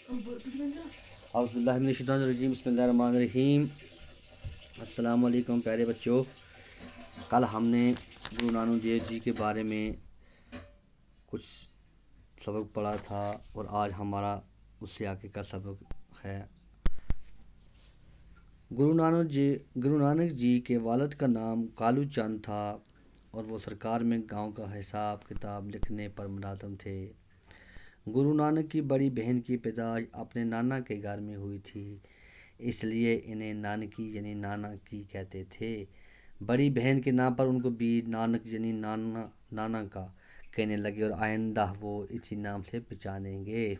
اعوذ باللہ من الشیطان الرجیم، بسم اللہ الرحمن الرحیم۔ السلام علیکم پیارے بچوں، کل ہم نے گرو نانک دیو جی کے بارے میں کچھ سبق پڑھا تھا اور آج ہمارا اس سے آگے کا سبق ہے۔ گرو نانک جی کے والد کا نام کالو چند تھا اور وہ سرکار میں گاؤں کا حساب کتاب لکھنے پر ملازم تھے۔ گرو نانک کی بڑی بہن کی پیدائش اپنے نانا کے گھر میں ہوئی تھی، اس لیے انہیں نانکی یعنی نانا کی کہتے تھے۔ بڑی بہن کے نام پر ان کو بھی نانک یعنی نانا کا کہنے لگے اور آئندہ وہ اسی نام سے پہچانیں گے۔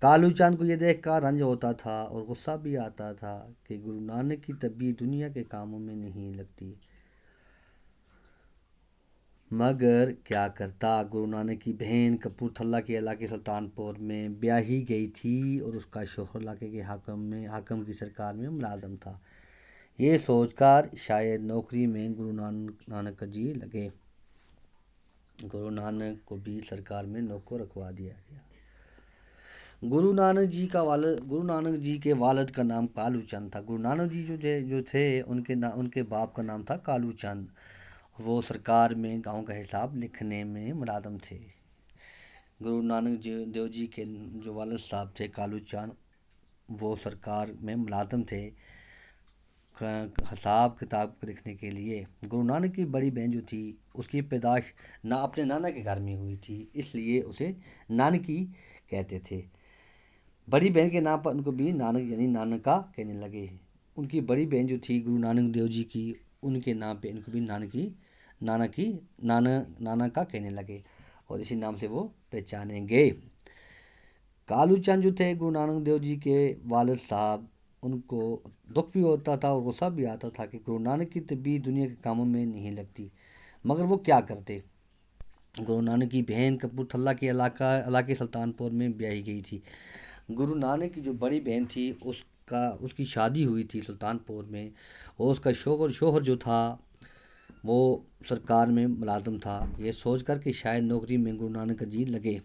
کالو چاند کو یہ دیکھ کر رنج ہوتا تھا اور غصہ بھی آتا تھا کہ گرو نانک کی طبیعت دنیا کے کاموں میں نہیں لگتی، مگر کیا کرتا۔ گرو نانک کی بہن کپورتھلا کے علاقے سلطان پور میں بیاہی گئی تھی اور اس کا شوہر علاقے کے حاکم کی سرکار میں ملازم تھا۔ یہ سوچ کر شاید نوکری میں گرو نانک کا جی لگے، گرو نانک کو بھی سرکار میں نوکر رکھوا دیا گیا۔ گرو نانک جی کے والد کا نام کالو چند تھا۔ گرو نانک جی جو تھے ان کے باپ کا نام تھا کالو چند، وہ سرکار میں گاؤں کا حساب لکھنے میں ملازم تھے۔ گرو نانک دیو جی کے جو والد صاحب تھے کالو چند، وہ سرکار میں ملازم تھے حساب کتاب لکھنے کے لیے۔ گرو نانک کی بڑی بہن جو تھی اس کی پیدائش اپنے نانا کے گھر میں ہوئی تھی، اس لیے اسے نانکی کہتے تھے۔ بڑی بہن کے نام پر ان کو بھی نانک یعنی نانا کا کہنے لگے۔ ان کی بڑی بہن جو تھی گرو نانک دیو جی کی، ان کے نام پہ ان کو بھی نانا کا کہنے لگے اور اسی نام سے وہ پہچانیں گے۔ کالو چند جو تھے گرو نانک دیو جی کے والد صاحب، ان کو دکھ بھی ہوتا تھا اور غصہ بھی آتا تھا کہ گرو نانک کی طبیعت دنیا کے کاموں میں نہیں لگتی، مگر وہ کیا کرتے۔ گرو نانک کی بہن کپورتھلا کے علاقے سلطان پور میں بیاہی گئی تھی۔ گرو نانک کی جو بڑی بہن تھی اس کی شادی ہوئی تھی سلطان پور میں، اور اس کا شوہر جو تھا وہ سرکار میں ملازم تھا۔ یہ سوچ کر کہ شاید نوکری میں گرو نانک کا جی لگے،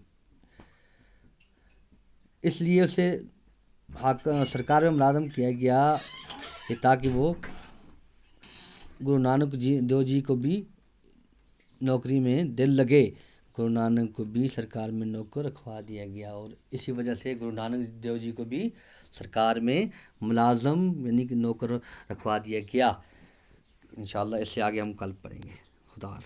اس لیے اسے سرکار میں ملازم کیا گیا تاکہ وہ گرو نانک دیو جی کو بھی نوکری میں دل لگے۔ گرو نانک کو بھی سرکار میں نوکر رکھوا دیا گیا اور اسی وجہ سے گرو نانک دیو جی کو بھی سرکار میں ملازم یعنی کہ نوکر رکھوا دیا گیا۔ انشاءاللہ اس سے آگے ہم کل پڑھیں گے۔ خدا حافظ۔